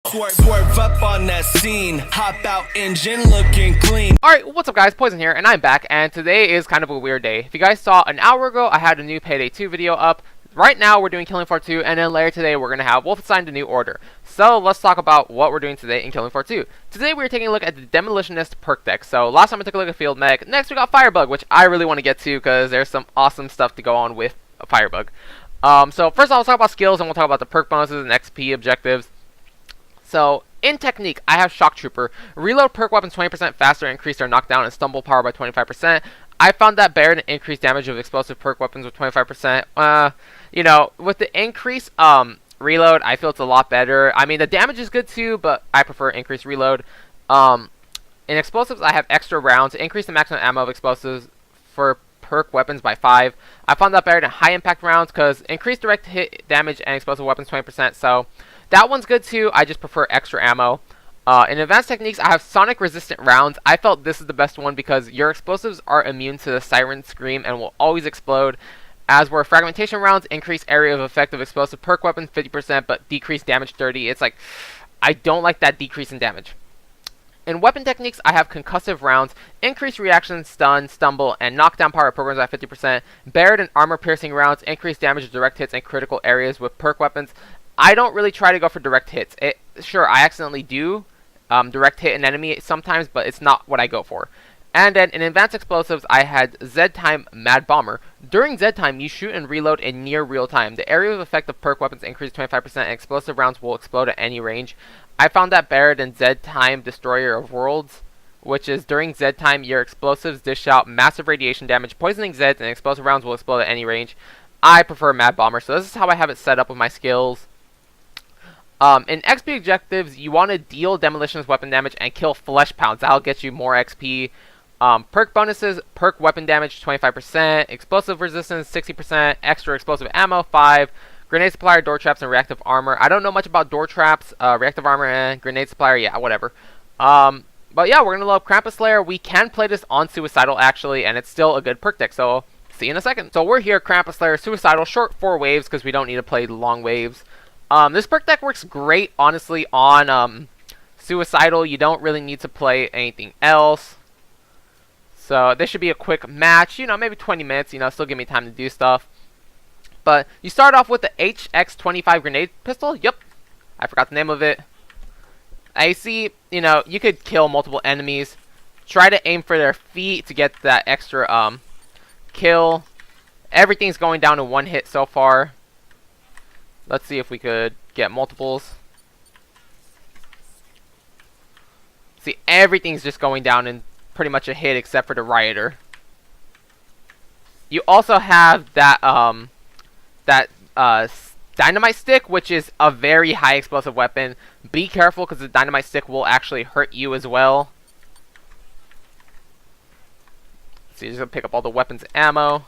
Swerve up on that scene, hop out engine looking clean. Alright, what's up guys, Poison here, and I'm back, and today is kind of a weird day. If you guys saw an hour ago, I had a new Payday 2 video up. Right now, we're doing Killing Floor 2, and then later today, we're going to have Wolfenstein: The New Order. So, let's talk about what we're doing today in Killing Floor 2. Today, we're taking a look at the Demolitionist perk deck. So, last time I took a look at Field Mech. Next, we got Firebug, which I really want to get to, because there's some awesome stuff to go on with a Firebug. So, first I'll talk about skills, and we'll talk about the perk bonuses and XP objectives. So, in technique, I have Shock Trooper. Reload perk weapons 20% faster, increase their knockdown and stumble power by 25%. I found that better than increased damage of explosive perk weapons with 25%. You know, with the increase reload, I feel it's a lot better. I mean, the damage is good too, but I prefer increased reload. In explosives, I have extra rounds. Increase the maximum ammo of explosives for perk weapons by 5. I found that better than high impact rounds because increased direct hit damage and explosive weapons 20%. So that one's good too. I just prefer extra ammo. In advanced techniques, I have sonic resistant rounds. I felt this is the best one because your explosives are immune to the siren scream and will always explode. As where fragmentation rounds increase area of effect of explosive perk weapons 50% but decrease damage 30. It's like, I don't like that decrease in damage. In weapon techniques, I have concussive rounds, increase reaction, stun, stumble, and knockdown power programs by 50%. Barred and armor piercing rounds, increase damage of direct hits in critical areas with perk weapons. I don't really try to go for direct hits. Sure, I accidentally do direct hit an enemy sometimes, but it's not what I go for. And then in advanced explosives, I had Z-Time Mad Bomber. During Z-Time, you shoot and reload in near real time. The area of effect of perk weapons increases 25% and explosive rounds will explode at any range. I found that better than Z-Time Destroyer of Worlds, which is during Z-Time, your explosives dish out massive radiation damage, poisoning Zeds, and explosive rounds will explode at any range. I prefer Mad Bomber, so this is how I have it set up with my skills. In XP objectives, you want to deal Demolitionist weapon damage and kill Flesh Pounds. That'll get you more XP. Perk bonuses, perk weapon damage 25%, explosive resistance 60%, extra explosive ammo 5, grenade supplier, door traps, and reactive armor. I don't know much about door traps, reactive armor, and grenade supplier, yeah, whatever. But yeah, we're going to load up Krampus Slayer. We can play this on Suicidal, actually, and it's still a good perk deck, so see you in a second. So we're here, Krampus Slayer, Suicidal, short 4 waves, because we don't need to play long waves. This perk deck works great, honestly, on Suicidal. You don't really need to play anything else. So this should be a quick match, you know, maybe 20 minutes, you know, still give me time to do stuff. But you start off with the HX-25 grenade pistol. Yep, I forgot the name of it. I see, you know, you could kill multiple enemies. Try to aim for their feet to get that extra kill. Everything's going down to 1 hit so far. Let's see if we could get multiples. See, everything's just going down in pretty much a hit except for the Rioter. You also have that dynamite stick, which is a very high explosive weapon. Be careful because the dynamite stick will actually hurt you as well. So you're just gonna pick up all the weapons and ammo.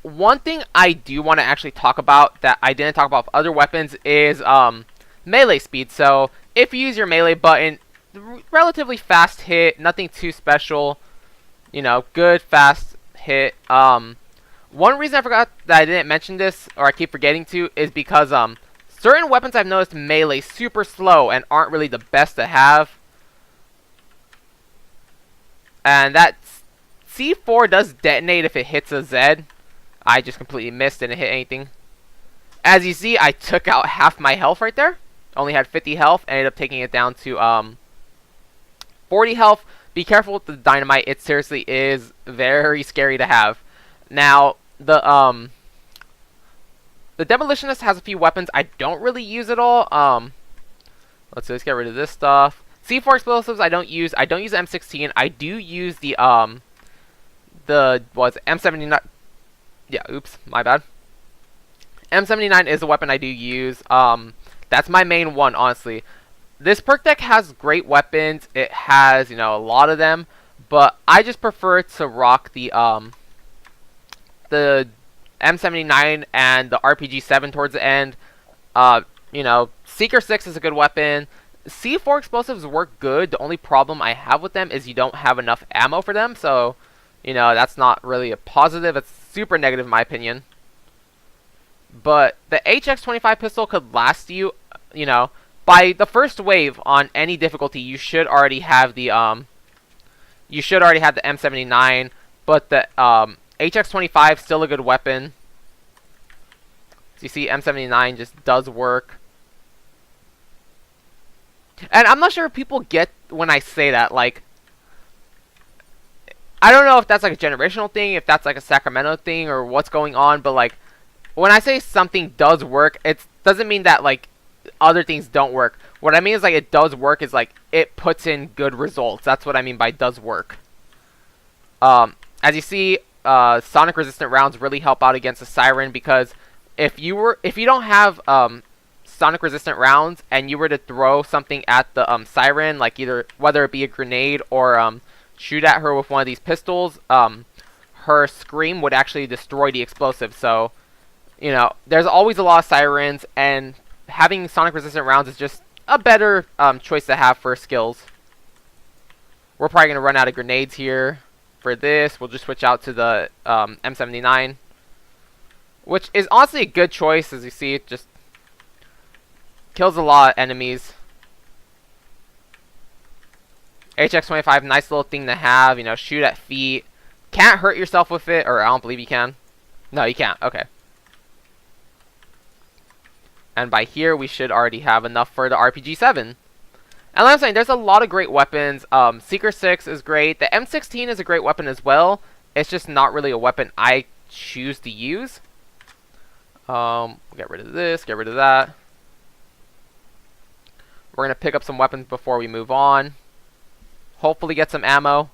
One thing I do want to actually talk about that I didn't talk about with other weapons is melee speed. So if you use your melee button, relatively fast hit, nothing too special, you know, good fast hit. One reason I forgot that I didn't mention this, or I keep forgetting to, is because certain weapons I've noticed melee super slow and aren't really the best to have. And that C4 does detonate if it hits a Z. I just completely missed, didn't hit anything. As you see, I took out half my health right there. Only had 50 health, ended up taking it down to 40 health. Be careful with the dynamite. It seriously is very scary to have. Now, the Demolitionist has a few weapons I don't really use at all. Let's get rid of this stuff. C4 explosives I don't use. I don't use the M16. I do use the M79. Yeah, oops, my bad. M79 is a weapon I do use. That's my main one, honestly. This perk deck has great weapons. It has, you know, a lot of them, but I just prefer to rock the M79 and the RPG-7 towards the end. You know, Seeker 6 is a good weapon. C4 explosives work good. The only problem I have with them is you don't have enough ammo for them, so, you know, that's not really a positive. It's super negative in my opinion. But the HX-25 pistol could last you, you know, by the first wave on any difficulty, you should already have the M79, but the HX-25 still a good weapon. So you see, M79 just does work. And I'm not sure if people get when I say that, like, I don't know if that's like a generational thing, if that's like a Sacramento thing, or what's going on, but like, when I say something does work, it doesn't mean that like other things don't work. What I mean is like it does work is like it puts in good results. That's what I mean by does work. As you see, sonic resistant rounds really help out against a siren, because if you don't have sonic resistant rounds and you were to throw something at the siren, like either whether it be a grenade or shoot at her with one of these pistols, her scream would actually destroy the explosive. So, you know, there's always a lot of sirens, and having sonic resistant rounds is just a better choice to have for skills. We're probably going to run out of grenades here for this. We'll just switch out to the M79, which is honestly a good choice. As you see, it just kills a lot of enemies. HX-25, nice little thing to have, you know, shoot at feet. Can't hurt yourself with it, or I don't believe you can. No, you can't. Okay. And by here, we should already have enough for the RPG-7. And like I'm saying, there's a lot of great weapons. Seeker 6 is great. The M16 is a great weapon as well. It's just not really a weapon I choose to use. Get rid of this, get rid of that. We're going to pick up some weapons before we move on. Hopefully get some ammo.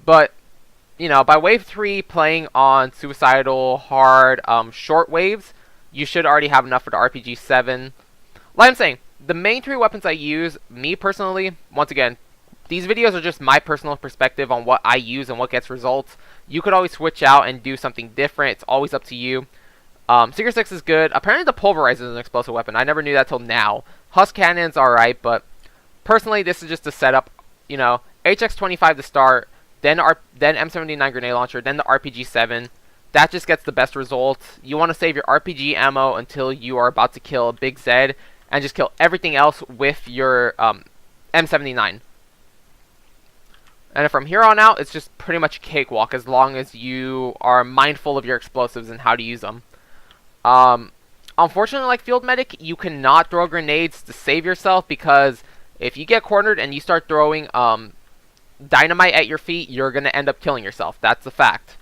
But, you know, by wave 3, playing on suicidal, hard, short waves, you should already have enough for the RPG-7. Like I'm saying, the main 3 weapons I use, me personally, once again, these videos are just my personal perspective on what I use and what gets results. You could always switch out and do something different. It's always up to you. Seeker 6 is good. Apparently the Pulverizer is an explosive weapon. I never knew that till now. Husk Cannon's alright, but personally this is just a setup. You know, HX-25 to start, then M79 grenade launcher, then the RPG-7. That just gets the best results. You want to save your RPG ammo until you are about to kill a big Zed, and just kill everything else with your M79. And from here on out, it's just pretty much a cakewalk as long as you are mindful of your explosives and how to use them. Unfortunately, like Field Medic, you cannot throw grenades to save yourself, because if you get cornered and you start throwing dynamite at your feet, you're going to end up killing yourself. That's a fact.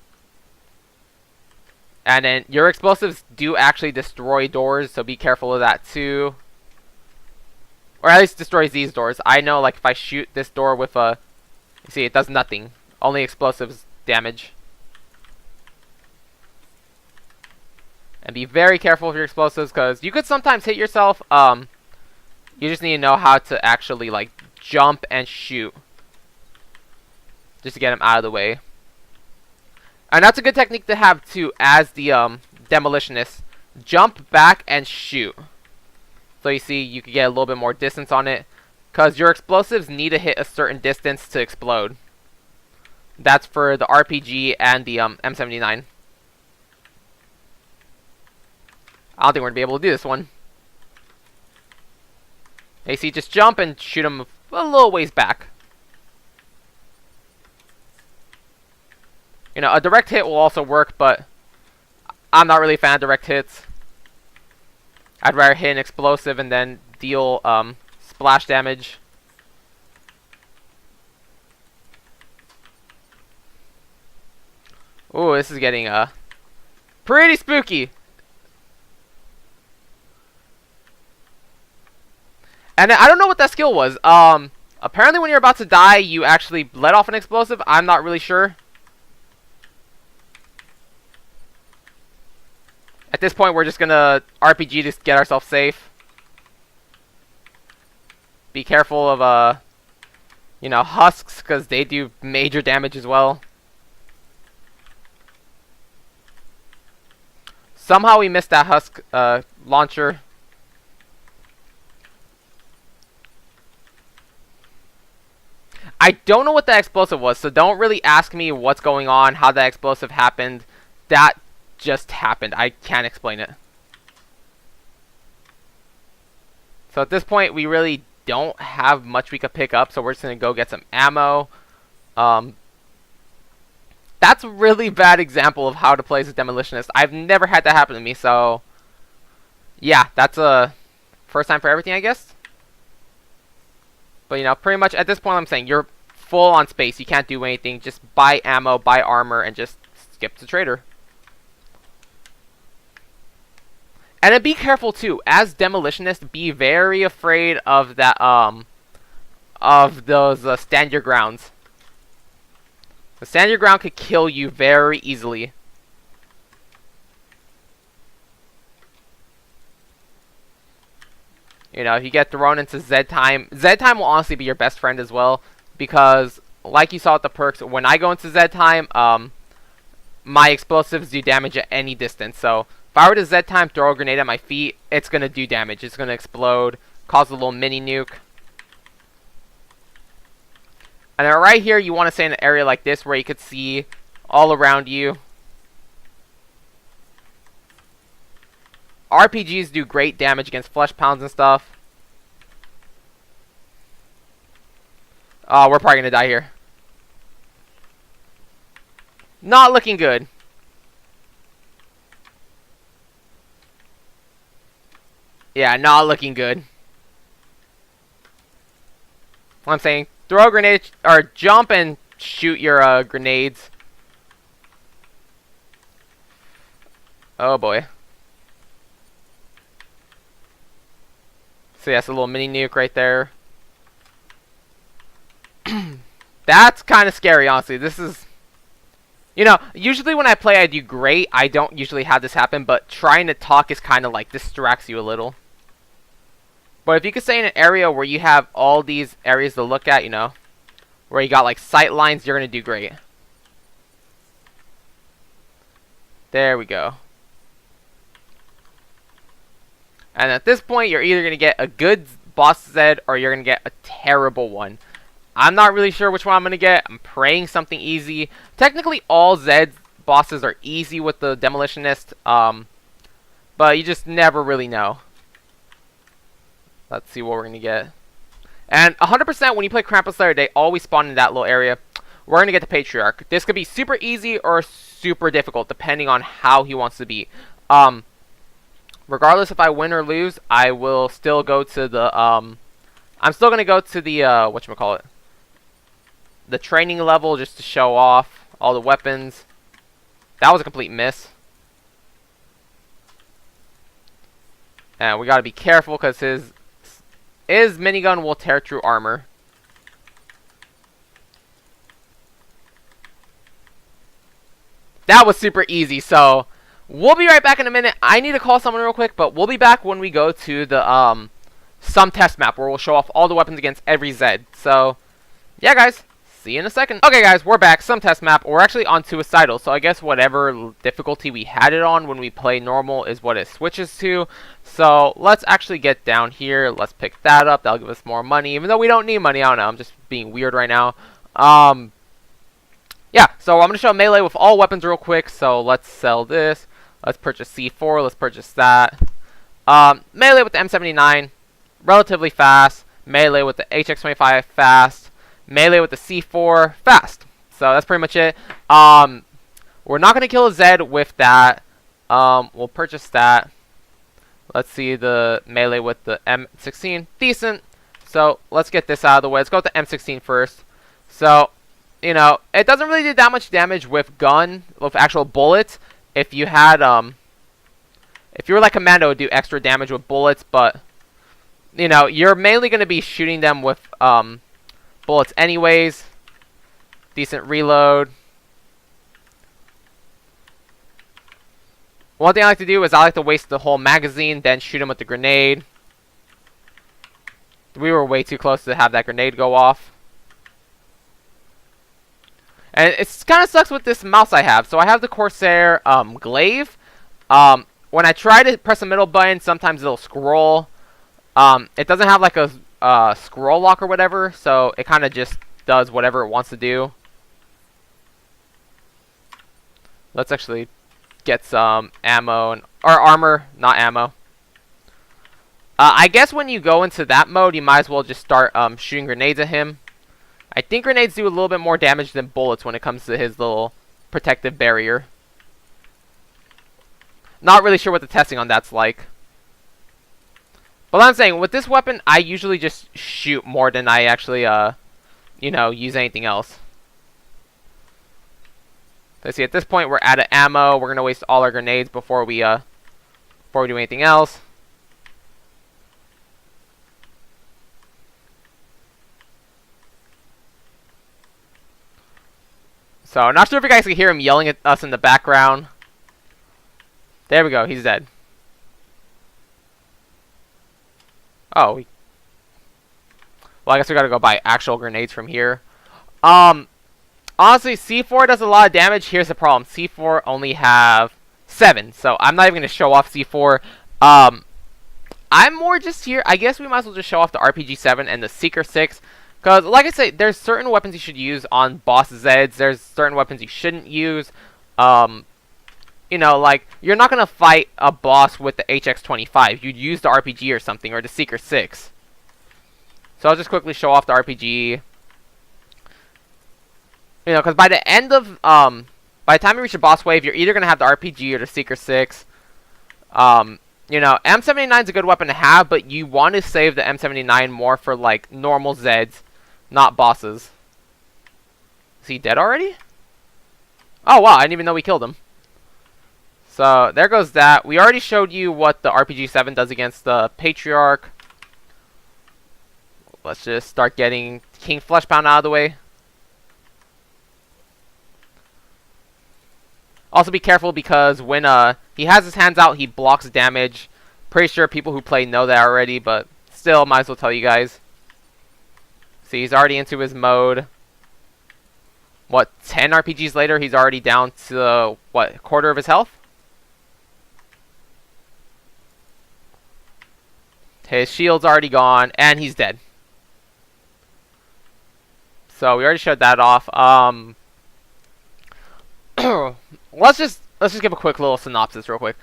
And then your explosives do actually destroy doors, so be careful of that too. Or at least destroys these doors. I know, like, if I shoot this door with a... You see, it does nothing. Only explosives damage. And be very careful with your explosives, because you could sometimes hit yourself. You just need to know how to actually, like, jump and shoot. Just to get him out of the way. And that's a good technique to have, too, as the Demolitionist. Jump back and shoot. So you see, you can get a little bit more distance on it, because your explosives need to hit a certain distance to explode. That's for the RPG and the M79. I don't think we're going to be able to do this one. You see, just jump and shoot him a little ways back. You know, a direct hit will also work, but I'm not really a fan of direct hits. I'd rather hit an explosive and then deal splash damage. Ooh, this is getting pretty spooky. And I don't know what that skill was. Apparently when you're about to die, you actually let off an explosive. I'm not really sure. At this point, we're just gonna RPG to get ourselves safe. Be careful of, you know, husks, because they do major damage as well. Somehow we missed that husk launcher. I don't know what that explosive was, so don't really ask me what's going on, how that explosive happened. That just happened. I can't explain it. So at this point, we really don't have much we could pick up, so we're just going to go get some ammo. That's a really bad example of how to play as a Demolitionist. I've never had that happen to me, so yeah, that's a first time for everything, I guess. But, you know, pretty much at this point, I'm saying you're full on space. You can't do anything. Just buy ammo, buy armor, and just skip to trader. And then be careful too. As Demolitionist, be very afraid of that of those stand your grounds. The stand your ground could kill you very easily. You know, if you get thrown into Z time will honestly be your best friend as well, because like you saw with the perks, when I go into Z time, my explosives do damage at any distance. So if I were to Z time, throw a grenade at my feet, it's gonna do damage. It's gonna explode, cause a little mini nuke. And then right here, you want to stay in an area like this where you could see all around you. RPGs do great damage against flesh pounds and stuff. Oh, we're probably going to die here. Not looking good. Yeah, not looking good. What I'm saying, throw a grenade, or jump and shoot your grenades. Oh boy. So yeah, it's a little mini nuke right there. That's kind of scary, honestly. This is... You know, usually when I play I do great. I don't usually have this happen, but trying to talk is kind of like distracts you a little. But if you could stay in an area where you have all these areas to look at, you know, where you got like sight lines, you're going to do great. There we go. And at this point, you're either going to get a good boss Zed or you're going to get a terrible one. I'm not really sure which one I'm going to get. I'm praying something easy. Technically, all Zed bosses are easy with the Demolitionist, but you just never really know. Let's see what we're going to get. And 100% when you play Krampus Slayer, they always spawn in that little area. We're going to get the Patriarch. This could be super easy or super difficult, depending on how he wants to be. Regardless if I win or lose, I will still go to the, I'm still going to go to the, whatchamacallit, the training level just to show off all the weapons. That was a complete miss. And we got to be careful because his minigun will tear through armor. That was super easy, so we'll be right back in a minute. I need to call someone real quick, but we'll be back when we go to the some test map where we'll show off all the weapons against every Zed. So, yeah, guys. See you in a second. Okay, guys, we're back. Some test map. We're actually on Suicidal, so I guess whatever difficulty we had it on when we play normal is what it switches to. So let's actually get down here. Let's pick that up. That'll give us more money, even though we don't need money. I don't know. I'm just being weird right now. Yeah, so I'm going to show melee with all weapons real quick. So let's sell this. Let's purchase C4. Let's purchase that. Melee with the M79, relatively fast. Melee with the HX25, fast. Melee with the C4, fast. So that's pretty much it. We're not going to kill a Zed with that. We'll purchase that. Let's see the melee with the M16. Decent. So let's get this out of the way. Let's go with the M16 first. So, you know, it doesn't really do that much damage with gun, with actual bullets. If you had, if you were like Commando, it would do extra damage with bullets. But, you know, you're mainly going to be shooting them with, bullets anyways. Decent reload. One thing I like to do is I like to waste the whole magazine, then shoot him with the grenade. We were way too close to have that grenade go off. And it kind of sucks with this mouse I have. So I have the Corsair Glaive. When I try to press the middle button, sometimes it'll scroll. It doesn't have like a scroll lock or whatever, so it kind of just does whatever it wants to do. Let's actually get some ammo or armor, not ammo. I guess when you go into that mode, you might as well just start shooting grenades at him. I think grenades do a little bit more damage than bullets when it comes to his little protective barrier. Not really sure what the testing on that's like. But I'm saying, with this weapon, I usually just shoot more than I actually, you know, use anything else. Let's see, at this point, we're out of ammo. We're going to waste all our grenades before we do anything else. So, not sure if you guys can hear him yelling at us in the background. There we go, he's dead. Oh, well, I guess we gotta go buy actual grenades from here. Honestly, C4 does a lot of damage. Here's the problem. C4 only have 7, so I'm not even gonna show off C4. I'm more just here. I guess we might as well just show off the RPG-7 and the Seeker 6. Because, like I say, there's certain weapons you should use on boss Zeds. There's certain weapons you shouldn't use. You know, like, you're not going to fight a boss with the HX-25. You'd use the RPG or something, or the Seeker 6. So I'll just quickly show off the RPG. You know, because by the end of, by the time you reach the boss wave, you're either going to have the RPG or the Seeker 6. You know, M79 is a good weapon to have, but you want to save the M79 more for, like, normal Zeds, not bosses. Is he dead already? Oh, wow, I didn't even know we killed him. So, there goes that. We already showed you what the RPG-7 does against the Patriarch. Let's just start getting King Fleshpound out of the way. Also be careful because when he has his hands out, he blocks damage. Pretty sure people who play know that already, but still, might as well tell you guys. See, he's already into his mode. What, 10 RPGs later, he's already down to, what, a quarter of his health? His shield's already gone, and he's dead. So, we already showed that off. Let's just give a quick little synopsis real quick.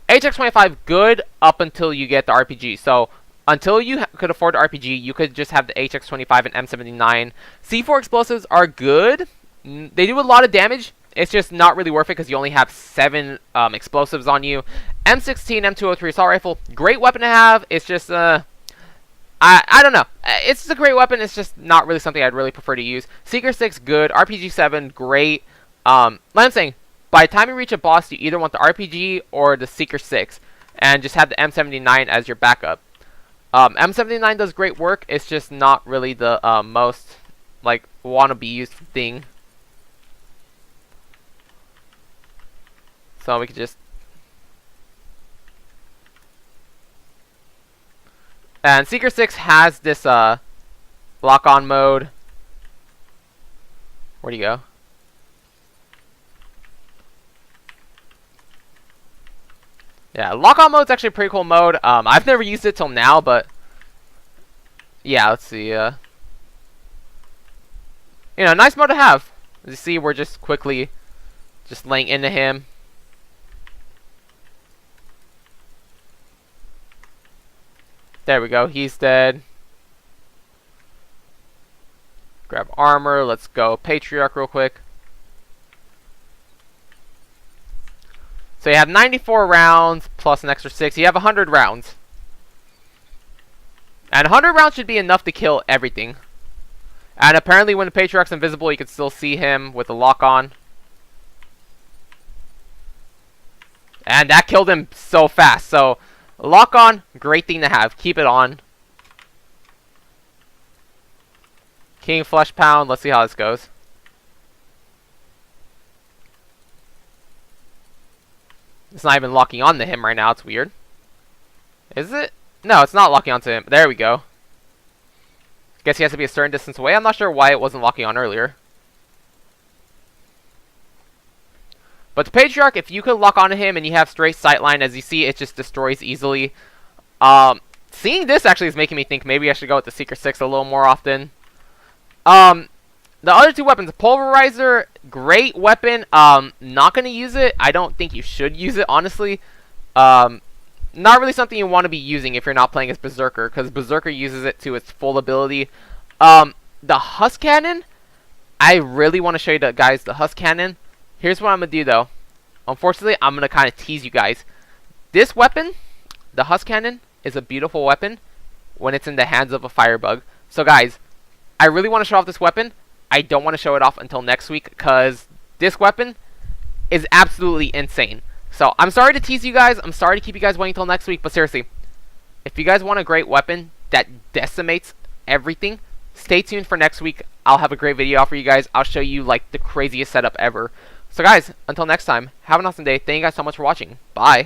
HX-25, good up until you get the RPG. So, until you could afford the RPG, you could just have the HX-25 and M79. C4 explosives are good. They do a lot of damage. It's just not really worth it because you only have 7 explosives on you. M16, M203 assault rifle, great weapon to have. It's just, I don't know. It's just a great weapon. It's just not really something I'd really prefer to use. Seeker 6, good. RPG-7, great. Like I'm saying, by the time you reach a boss, you either want the RPG or the Seeker 6. And just have the M79 as your backup. M79 does great work. It's just not really the most, like, wanna-be used thing. So we could just... And Seeker 6 has this lock-on mode. Where'd he go? Yeah, lock-on mode's actually a pretty cool mode. I've never used it till now, but... Yeah, let's see. You know, nice mode to have. As you see, we're just quickly just laying into him. There we go, he's dead. Grab armor, let's go Patriarch real quick. So you have 94 rounds plus an extra 6. You have 100 rounds. And 100 rounds should be enough to kill everything. And apparently when the Patriarch's invisible, you can still see him with the lock-on. And that killed him so fast. So, lock-on, great thing to have. Keep it on. King Fleshpound, let's see how this goes. It's not even locking on to him right now. It's weird. Is it? No, it's not locking onto him. There we go. Guess he has to be a certain distance away. I'm not sure why it wasn't locking on earlier. But the Patriarch, if you could lock onto him and you have straight sightline, as you see, it just destroys easily. Seeing this actually is making me think maybe I should go with the Seeker 6 a little more often. The other two weapons, Pulverizer, great weapon. Not going to use it. I don't think you should use it, honestly. You not really something you want to be using if you're not playing as Berserker, because Berserker uses it to its full ability. The Husk Cannon, I really want to show you guys the Husk Cannon. Here's what I'm going to do though. Unfortunately, I'm going to kind of tease you guys. This weapon, the Husk Cannon, is a beautiful weapon when it's in the hands of a firebug. So guys, I really want to show off this weapon. I don't want to show it off until next week because this weapon is absolutely insane. So I'm sorry to tease you guys. I'm sorry to keep you guys waiting until next week. But seriously, if you guys want a great weapon that decimates everything, stay tuned for next week. I'll have a great video out for you guys. I'll show you like the craziest setup ever. So guys, until next time, have an awesome day. Thank you guys so much for watching. Bye.